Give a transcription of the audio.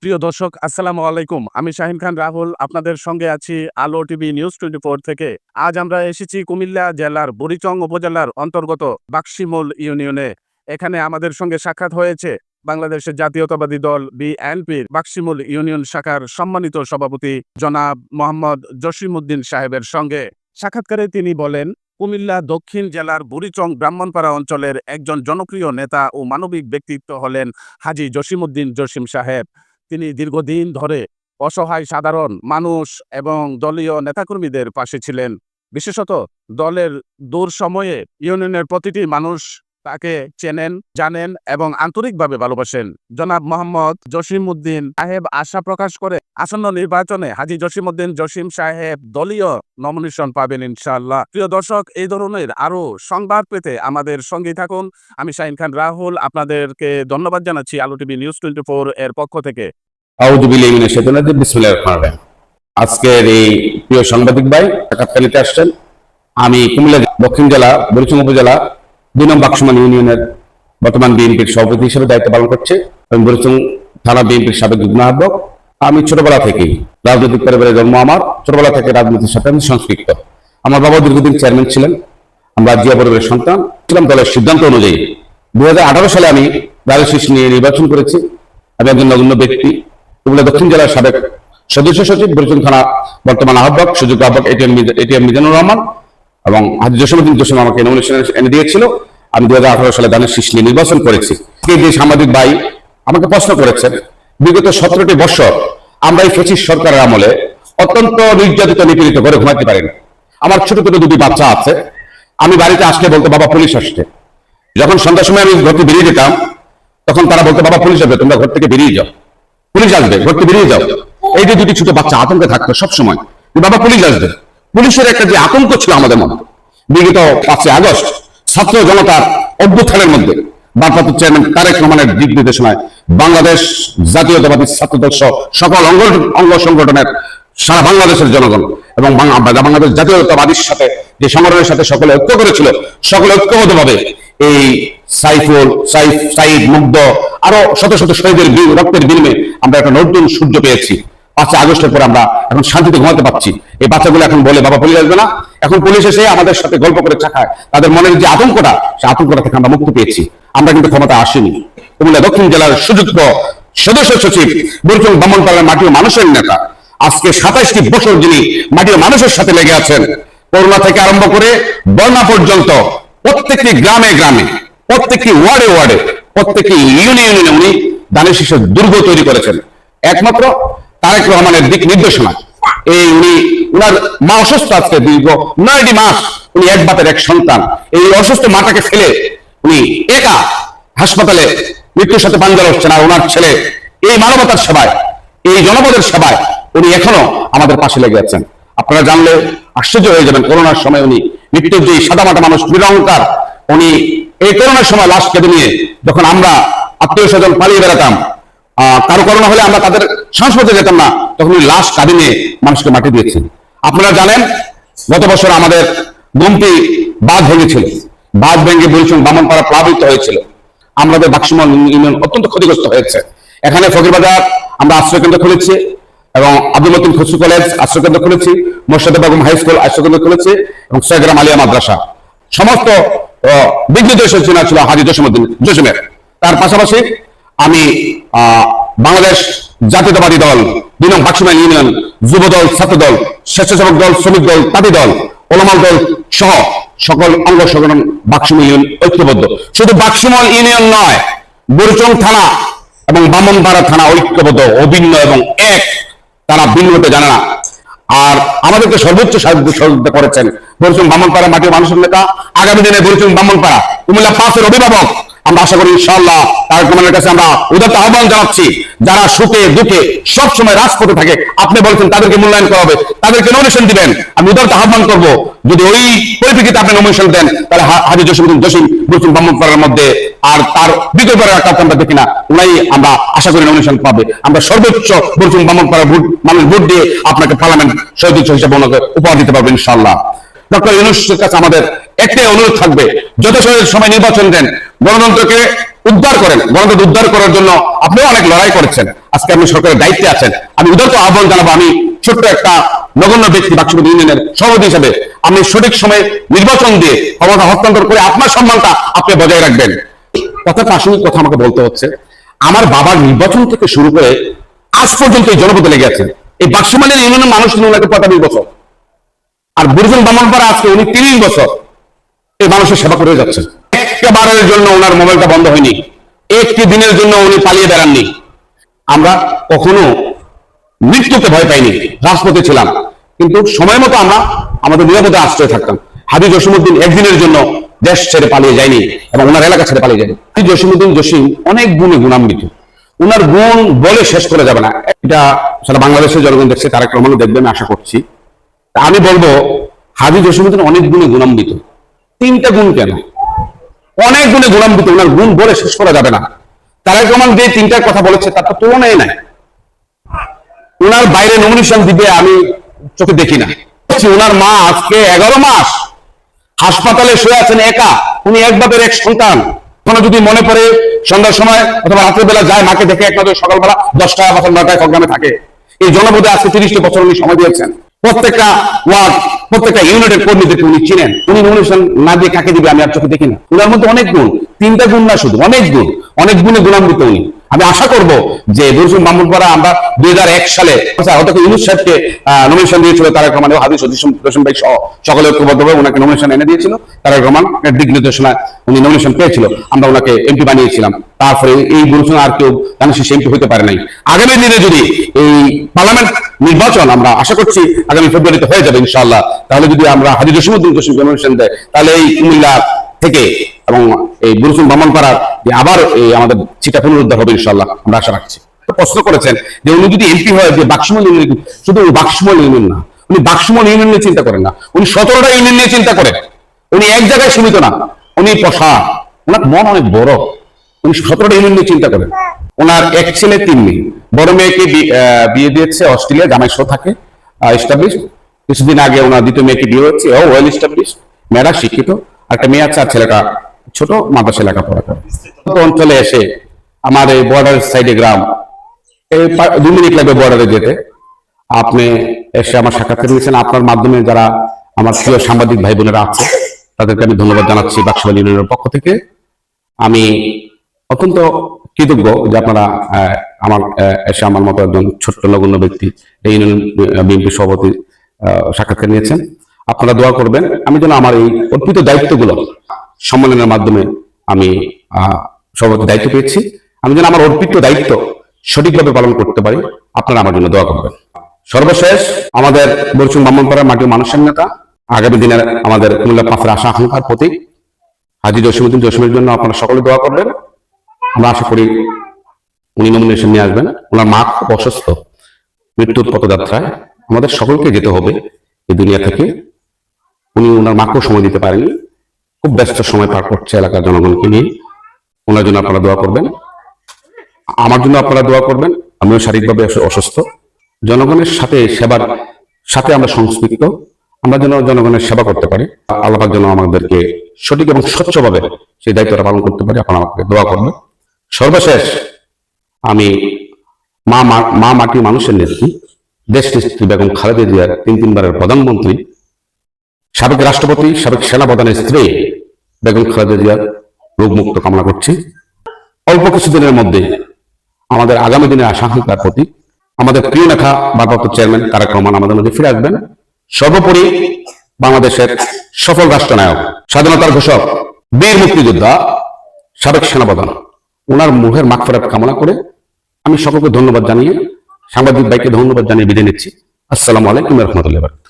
প্রিয় দর্শক, আসসালামু আলাইকুম। আমি শাহিন খান রাহুল আপনাদের সঙ্গে আছি আলো টিভি নিউজ 24 থেকে। আজ আমরা এসেছি কুমিল্লা জেলার বুড়িচং উপজেলার অন্তর্গত বাক্সিমূল ইউনিয়নে। এখানে আমাদের সঙ্গে সাক্ষাৎ হয়েছে বাংলাদেশের জাতীয়তাবাদী দল বিএনপির বাক্সিমূল ইউনিয়ন শাখার সম্মানিত সভাপতি জনাব মোহাম্মদ জসিমউদ্দিন সাহেবের সঙ্গে। সাক্ষাৎকারে তিনি বলেন, কুমিল্লা দক্ষিণ জেলার বুড়িচং ব্রাহ্মণপাড়া অঞ্চলের একজন জনপ্রিয় নেতা ও মানবিক ব্যক্তিত্ব হলেন হাজী জসিমউদ্দিন জসিম সাহেব। তিনি দীর্ঘদিন ধরে অসহায় সাধারণ মানুষ এবং দলীয় নেতাকর্মীদের পাশে ছিলেন। বিশেষত দলের দূর সময়ে ইউনিয়নের প্রতিটি মানুষ তাকে চেনেন, জানেন এবং আন্তরিকভাবে ভালোবাসেন। জনাব মোহাম্মদ জসিমউদ্দিন সাহেব আশা প্রকাশ করে আসন্ন নির্বাচনে হাজী জসিমউদ্দিন জসিম সাহেব দলীয় নমিনেশন পাবেন ইনশাআল্লাহ। প্রিয় দর্শক, এই ধরনের আরো সংবাদ পেতে আমাদের সঙ্গেই থাকুন। আমি শাহিন খান রাহুল আপনাদেরকে ধন্যবাদ জানাচ্ছি আলো টিভি নিউজ 24 এর পক্ষ থেকে। আউযু বিল্লাহি মিনাশ শাইতানির রাজিম। বিসমিল্লাহির রহমানির রহিম। আজকের এই প্রিয় সাংবাদিক ভাই সাক্ষাৎকার নিতে আসছেন। আমি কুমিল্লা দক্ষিণ জেলা বুড়িচং উপজেলা 2 নং বাক্সিমূল ইউনিয়নের বর্তমান বিএনপির সভাপতি হিসেবে দায়িত্ব পালন করছি। আমি বুড়িচং থানা বিএনপির সাবেক যুগ্ম আহ্বায়ক। আমি ছোটবেলা থেকেই রাজনৈতিক পরিবারে জন্ম। আমার ছোটবেলা থেকে রাজনীতির সাথে আমি সংশ্লিষ্ট। আমার বাবা দীর্ঘদিন চেয়ারম্যান ছিলেন। আমরা জিয়া পরিবারের সন্তান ছিলাম। দলের সিদ্ধান্ত অনুযায়ী 2018 সালে আমি রাজশাহী নিয়ে নির্বাচন করেছি। আমি একজন নগণ্য ব্যক্তি, কুমিল্লা দক্ষিণ জেলার সাবেক সদস্য সচিব, বুড়িচং থানা বর্তমান আহ্বায়ক, সুযোগ্য আহ্বায়ক এটিএম মিজানুর রহমান এবং হাজী জসিমউদ্দিন জসিম আমাকে নমিনেশন এনে দিয়েছিল। আমি 2018 সালে ধানের শীষ নিয়ে নির্বাচন করেছি। যে সাংবাদিক ভাই আমাকে প্রশ্ন করেছেন, বিগত 17টি বছর আমরা এই ফ্যাসিস্ট সরকারের আমলে অত্যন্ত নির্যাতিত নিপীড়িত করে ঘুমাতে পারি না। আমার ছোট ছোট 2টি বাচ্চা আছে। আমি বাড়িতে আসলে বলতো, বাবা পুলিশ আসছে। যখন সন্ধ্যার সময় আমি ঘর থেকে বেরিয়ে যেতাম, তখন তারা বলতো, বাবা পুলিশ আসবে, তোমরা ঘর থেকে বেরিয়ে যাও, পুলিশ আসবে, ঘর থেকে বেরিয়ে যাও। এই যে 2টি ছোট বাচ্চা আতঙ্কে থাকতো সবসময়, বাবা পুলিশ আসবে। পুলিশের একটা যে আতঙ্ক ছিল আমাদের মধ্যে, বিগত 5 আগস্ট ছাত্র জনতার অভ্যুত্থানের মধ্যে ভারপ্রাপ্ত চেয়ারম্যান তারেক রহমানের দিক নির্দেশনায় বাংলাদেশ জাতীয়তাবাদী ছাত্রদল সহ সকল অঙ্গ সংগঠনের সারা বাংলাদেশের জনগণ এবং বাংলাদেশ জাতীয়তাবাদীর সাথে যে সংগঠনের সাথে সকলে ঐক্য করেছিল, সকলে ঐক্যবদ্ধভাবে এই সাইদ মুগ্ধ আরো শত শত শহীদের রক্তের বিনিময়ে আমরা একটা নতুন সূর্য পেয়েছি। 5 আগস্টের পরে আমরা এখন শান্তিতে ঘুমাতে পারছি। এই বাচ্চাগুলো এখন বলে, বাবা পুলিশ আসবে না। এখন পুলিশ এসে আমাদের সাথে গল্প করে চাকায়। তাদের মনের যে আতঙ্কটা, সেই আতঙ্কটা থেকে আমরা মুক্তি পেয়েছি। আমরা কিন্তু ক্ষমতা আসেনি। কুমিল্লা দক্ষিণ জেলার সুযোগ্য সদস্য সচিব, বুড়িচং ব্রাহ্মণপাড়ার মাটি ও মানুষের নেতা। আজকে 27টি বছর যিনি মাটি ও মানুষের সাথে লেগে আছেন, করোনা থেকে আরম্ভ করে বন্যা পর্যন্ত প্রত্যেকটি গ্রামে গ্রামে, প্রত্যেকটি ওয়ার্ডে ওয়ার্ডে, প্রত্যেকটি ইউনিয়নে উনি ধানের শীষের দুর্গ তৈরি করেছেন একমাত্র তারেক রহমানের দিক নির্দেশনা। উনার মা অসুস্থ, আজকে দীর্ঘ 9টি মাস উনি এক বাপের এক সন্তান। এই অসুস্থ মাটাকে ফেলে উনি একা হাসপাতালে মৃত্যুর সাথে পাঞ্জা লড়ছেন। আর ওনার ছেলে এই মানবতার সেবায়, এই জনপদের সেবায় উনি এখনো আমাদের পাশে লেগে আছেন। আপনারা জানলে আশ্চর্য হয়ে যাবেন, করোনার সময় উনি মৃত্যুর যে সাদামাটা মানুষ নিরহংকার, উনি এই করোনার সময় লাশ কেঁদে নিয়ে যখন আমরা আত্মীয় স্বজন পালিয়ে বেড়াতাম, কারো করোনা হলে আমরা তাদের সংস্পর্শে যেতাম না, তখন উনি লাশ কাঁদে নিয়ে মানুষকে মাটি দিয়েছেন। আপনারা জানেন, গত বছর আমাদের গোমতী বাঁধ ভেঙেছিল। বাঁধ ভেঙে বুড়িচং ব্রাহ্মণপাড়া প্লাবিত হয়েছিল। আমাদের বাক্সিমূল ইউনিয়ন অত্যন্ত ক্ষতিগ্রস্ত হয়েছে। এখানে ফকিরবাজার আমরা আশ্রয়কেন্দ্র খুলেছি এবং আব্দুল মতিন খসরু কলেজ আশ্রয়কেন্দ্র খুলেছি, মোর্শেদা বেগম হাই স্কুল আশ্রয়কেন্দ্র খুলেছি এবং সৈয়দগ্রাম আলিয়া মাদ্রাসা। সমস্ত বিঘ্নিত চেনা ছিল হাজী জসিমউদ্দিন জসিমের। তার পাশাপাশি আমি বাংলাদেশ জাতীয়তাবাদী দল 2 নং বাক্সিমূল ইউনিয়ন যুব দল, ছাত্র দল, স্বেচ্ছাসেবক দল, শ্রমিক দল, তাঁতি দল, ওলামাল দল সহ সকল অঙ্গ সংগঠন বাক্সিমূল ইউনিয়ন ঐক্যবদ্ধ। শুধু বাক্সিমূল ইউনিয়ন নয়, বুড়িচং থানা এবং ব্রাহ্মণপাড়া থানা ঐক্যবদ্ধ, অভিন্ন এবং এক। তারা ভিন্ন হতে জানে না। আর আমাদেরকে সর্বোচ্চ সহযোগিতা করেছেন বুড়িচং ব্রাহ্মণপাড়া মাটি মানুষের নেতা। আগামী দিনে বুড়িচং ব্রাহ্মণপাড়া কুমিল্লা 5-এর অভিভাবক আমরা আশা করি ইনশাআল্লাহ তারেক রহমানের কাছে আমরা উদাত্ত আহ্বান জানাচ্ছি, যারা সুখে দুঃখে সবসময় রাজপথে থাকে, আপনি বলছেন তাদেরকে মূল্যায়ন করা হবে, তাদেরকে নমিনেশন দিবেন। আমি উদাত্ত আহ্বান করব, যদি ওই পরিপ্রেক্ষিতে আপনি নমিনেশন দেন, তাহলে হাজী জসিমউদ্দিন জসিম বুড়িচং ব্রাহ্মণপাড়ার মধ্যে আর তার বিকল্পের কাউকে আমরা দেখি না। উনাই আমরা আশা করি নমিনেশন পাবে। আমরা সর্বোচ্চ বুড়িচং ব্রাহ্মণপাড়ার মানুষ ভোট দিয়ে আপনাকে পার্লামেন্ট সদস্য হিসেবে ওনাকে উপহার দিতে পারবেন ইনশাআল্লাহ। ডক্টর ইউনূসের কাছে আমাদের একটাই অনুরোধ থাকবে, যত সময় নির্বাচন দেন, গণতন্ত্রকে উদ্ধার করেন। গণতন্ত্র উদ্ধার করার জন্য আপনিও অনেক লড়াই করেছেন। আজকে আপনি সরকারের দায়িত্বে আছেন, আমি উদারত আহ্বান জানাবো, আমি ছোট্ট একটা নগণ্য ব্যক্তি বাক্সমতি ইউনিয়নের সভাপতি হিসেবে, আপনি সঠিক সময়ে নির্বাচন দিয়ে ক্ষমতা হস্তান্তর করে আপনার সম্মানটা আপনি বজায় রাখবেন। কথা প্রাসঙ্গিক কথা আমাকে বলতে হচ্ছে, আমার বাবার নির্বাচন থেকে শুরু করে আজ পর্যন্ত এই জনপদে লেগে আছে। এই বাক্সমানের ইউনিয়নের মানুষ ছিল ওনাকে 45 বছর, আর বুড়িজন ব্রাহ্মণপাড়া আজকে উনি 30 বছর এই মানুষের সেবা করে যাচ্ছেন। একবারের জন্য ওনার মোবাইলটা বন্ধ হয়নি, একটি দিনের জন্য উনি পালিয়ে বেড়াননি। আমরা কখনো মৃত্যুকে ভয় পাইনি, রাজপথে ছিলাম, কিন্তু সময় মতো আমরা আমাদের নিরাপদে আশ্রয় থাকতাম। হাজী জসিমউদ্দিন একদিনের জন্য দেশ ছেড়ে পালিয়ে যায়নি এবং ওনার এলাকা ছেড়ে পালিয়ে যায়নি। হাজী জসিমউদ্দিন জসিম অনেক গুণে গুণান্বিত, ওনার গুণ বলে শেষ করা যাবে না। এটা সারা বাংলাদেশের জনগণ দেখছে, তারেক রহমানও দেখবে আমি আশা করছি। আমি বলবো হাজী জসিমউদ্দিন অনেক গুণে গুণান্বিত। 3টা গুণ কেন, অনেক গুণে গুণান্বিত, ওনার গুণ বলে শেষ করা যাবে না। তারেক রহমান যে 3টার কথা বলেছে তার তো তুলনাই নাই। ওনার বাইরে নমিনেশন দিবে আমি চোখে দেখি না। ওনার মা আজকে 11 মাস হাসপাতালে শুয়ে আছেন একা, উনি এক বাপের এক সন্তান। কোনো যদি মনে পড়ে সন্ধ্যার সময় অথবা রাতের বেলা যায় মাকে দেখে, এক নজর সকালবেলা 10টা বা 9টায় প্রোগ্রামে থাকে। এই জনপদে আজকে 30টি বছর উনি সময় দিয়েছেন। প্রত্যেকটা ওয়ার্ড, প্রত্যেকটা ইউনিটের কর্মীদেরকে উনি চিনেন। উনি নমিনেশন না দিয়ে কাকে দিবে আমি আর চোখে দেখি না। ওনার মধ্যে অনেক গুণ, 3টা গুণ না শুধু, অনেক গুণ, অনেক গুণে গুণান্বিত উনি। আমি আশা করব যে বুড়িজন ব্রাহ্মণপাড়া আমরা 2001 সালে অন্তত ইউনুস সাহেবকে নমিনেশন দিয়েছিল তারেক রহমান, হাজী জসিম ভাই সহ সকলে ঐক্যবদ্ধভাবে ওনাকে নমিনেশন এনে দিয়েছিল। তারেক রহমান দিক নির্দেশনা উনি নমিনেশন পেয়েছিল, আমরা ওনাকে এমপি বানিয়েছিলাম। তারপরে এই বুড়িজন আর কেউ শেষ এমপি হতে পারে নাই। আগামী দিনে যদি এই পার্লামেন্ট নির্বাচন আমরা আশা করছি আগামী ফেব্রুয়ারিতে হয়ে যাবে ইনশাআল্লাহ, তাহলে যদি আমরা হাজী জসিমউদ্দিন জসিমকে নমিনেশন দেয়, তাহলে এই কুমিল্লা থেকে এবং এই বুড়িজন ব্রাহ্মণপাড়ার যে আবার এই আমাদের চিটা পুনরুদ্ধার হবে ইনশাআল্লাহ, আমরা আশা রাখছি। প্রশ্ন করেছেন যে উনি যদি এমপি হয় যে বাক্সমল ইউনিয়ন, শুধু বাক্সমল ইউনিয়ন না, উনি বাক্সমল ইউনিয়ন নিয়ে চিন্তা করেন না, উনি 17টা ইউনিয়ন নিয়ে চিন্তা করেন। উনি এক জায়গায় সীমিত না, উনি প্রসার, ওনার মন অনেক বড়, উনি 17টা ইউনিয়ন নিয়ে চিন্তা করেন। ওনার এক ছেলে 3 মেয়ে, বড় মেয়েকে বিয়ে দিয়েছে অস্ট্রেলিয়া, জামাই সহ থাকে, এস্টাবলিশ। কিছুদিন আগে ওনার দ্বিতীয় মেয়েকে বিয়ে হচ্ছে, ও ওয়েল এস্টাবলিশ, মেয়েরা শিক্ষিত। একটা মেয়ে আছে, আর ছেলেটা ছোট, মাদ্রাসায় লেখাপড়া করে। অঞ্চলে এসে আমার এই বর্ডার সাইডে গ্রাম, এই 2 মিনিট লাগবে বর্ডারে যেতে। আপনি এসে আমার সাক্ষাৎকার নিয়েছেন, আপনার মাধ্যমে যারা আমার প্রিয় সাংবাদিক ভাই বোনেরা আছে তাদেরকে আমি ধন্যবাদ জানাচ্ছি বাক্সমল ইউনিয়নের পক্ষ থেকে। আমি অত্যন্ত কৃতজ্ঞ যে আপনারা আমার এসে আমার মতো একজন ছোট্ট নগণ্য ব্যক্তি এই ইউনিয়ন বিএনপি সভাপতি সাক্ষাৎকার নিয়েছেন। আপনারা দোয়া করবেন আমি যেন আমার এই অর্পিত দায়িত্বগুলো সম্মেলনের মাধ্যমে আমি সভাপতি দায়িত্ব পেয়েছি, আমি যেন আমার অর্পিত দায়িত্ব সঠিকভাবে পালন করতে পারি। আপনারা আমার জন্য দোয়া করবেন। সর্বশেষ আমাদের বুড়িজন ব্রাহ্মণপাড়ার মাটির মানুষের নেতা, আগামী দিনের আমাদের কুমিল্লা 5-এর আশা আকাঙ্ক্ষার প্রতীক হাজী জসিমউদ্দিন জসিমের জন্য আপনারা সকলে দোয়া করবেন। আমরা আশা করি উনি নমিনেশন নিয়ে আসবেন। ওনার মা খুব অসুস্থ, মৃত্যুর পথযাত্রায়, আমাদের সকলকে যেতে হবে এই দুনিয়া থেকে। উনি ওনার মাকেও সময় দিতে পারেনি, খুব ব্যস্ত সময় পার করছে এলাকার জনগণকে নিয়ে। ওনার জন্য আপনারা দোয়া করবেন, আমার জন্য আপনারা দোয়া করবেন। আমিও শারীরিকভাবে অসুস্থ, জনগণের সাথে সেবার সাথে আমরা সংশ্লিষ্ট, আমরা যেন জনগণের সেবা করতে পারি। আল্লাহ পাক যেন আমাদেরকে সঠিক এবং স্বচ্ছভাবে সেই দায়িত্বটা পালন করতে পারি। আপনারা আমাকে দোয়া করবেন। সর্বশেষ আমি মা মাটির মানুষের নেত্রী, দেশ নেত্রী বেগম খালেদা জিয়ার 3-3বারের প্রধানমন্ত্রী, সাবেক রাষ্ট্রপতি, সাবেক সেনাপ্রধানের স্ত্রী বেগম খালেদা জিয়ার রোগমুক্ত কামনা করছি। অল্প কিছুদিনের মধ্যে আমাদের আগামী দিনের আশা আকাঙ্ক্ষার প্রতি আমাদের প্রিয় নেতা ভারপ্রাপ্ত চেয়ারম্যান তারেক রহমান আমাদের মধ্যে ফিরে আসবেন। সর্বোপরি বাংলাদেশের সফল রাষ্ট্রনায়ক, স্বাধীনতার ঘোষক, বীর মুক্তিযোদ্ধা, সাবেক সেনাপ্রধান, ওনার মুখের মাগফিরাত কামনা করে আমি সকলকে ধন্যবাদ জানিয়ে, সাংবাদিক ভাইকে ধন্যবাদ জানিয়ে বিদায় নিচ্ছি। আসসালামু আলাইকুম ওয়া রাহমাতুল্লাহি ওয়া বারাকাতুহু।